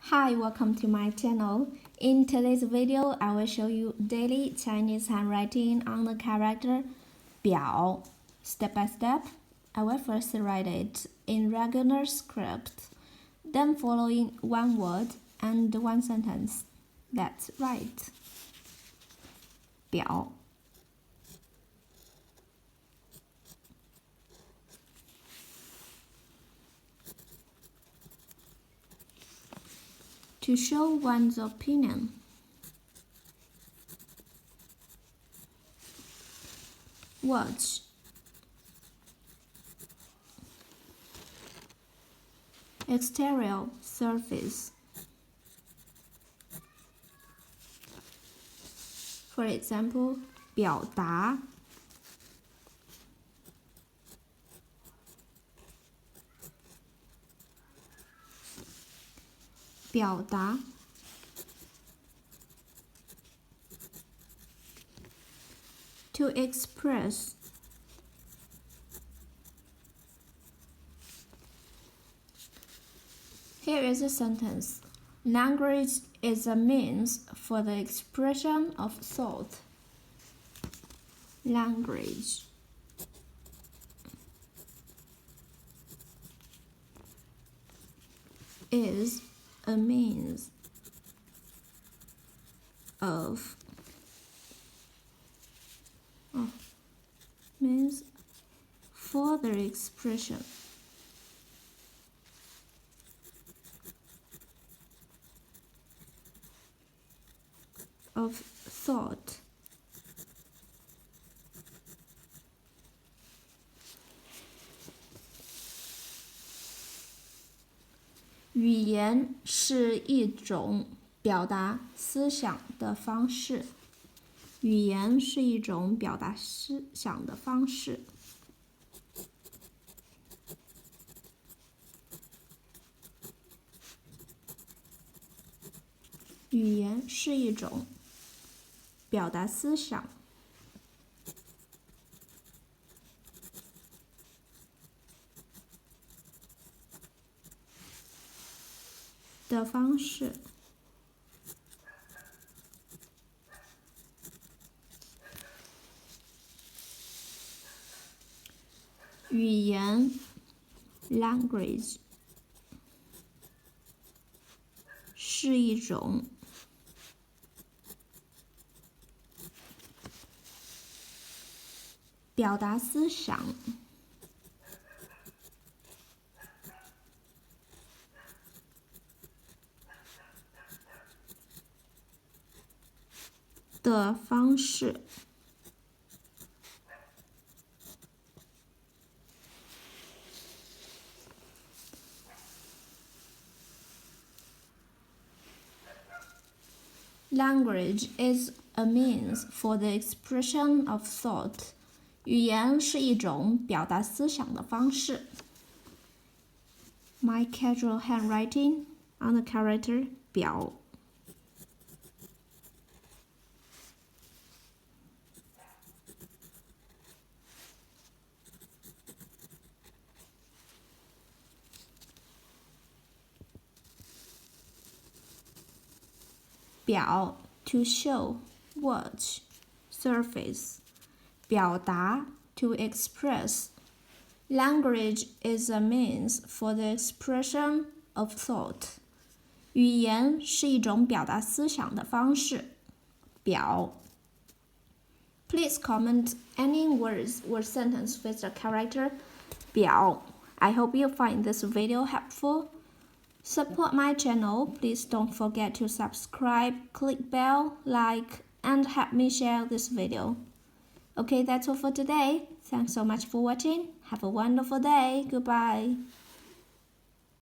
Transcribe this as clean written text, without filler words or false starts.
Hi, welcome to my channel. In today's video, I will show you daily Chinese handwriting on the character 表. Step by step, I will first write it in regular script, then following one word and one sentence. That's right. 表. To show one's opinion. Watch. Exterior surface. For example, 表达. To express. Here is a sentence. Language is a means for the expression of thought. Language is a means of for the expression of thought.语言是一种表达思想的方式。语言是一种表达思想的方式。语言是一种表达思想的方式。语言 language 是一种表达思想的方式。Language is a means for the expression of thought. 语言是一种表达思想的方式。My casual handwriting on the character 表。表 to show, watch, surface. 表达 to express. Language is a means for the expression of thought. 语言是一种表达思想的方式。表。Please comment any words or sentence with the character 表. I hope you find this video helpful. Support my channel. Please don't forget to subscribe, click bell, like, and help me share this video. Okay, that's all for today. Thanks so much for watching. Have a wonderful day. Goodbye.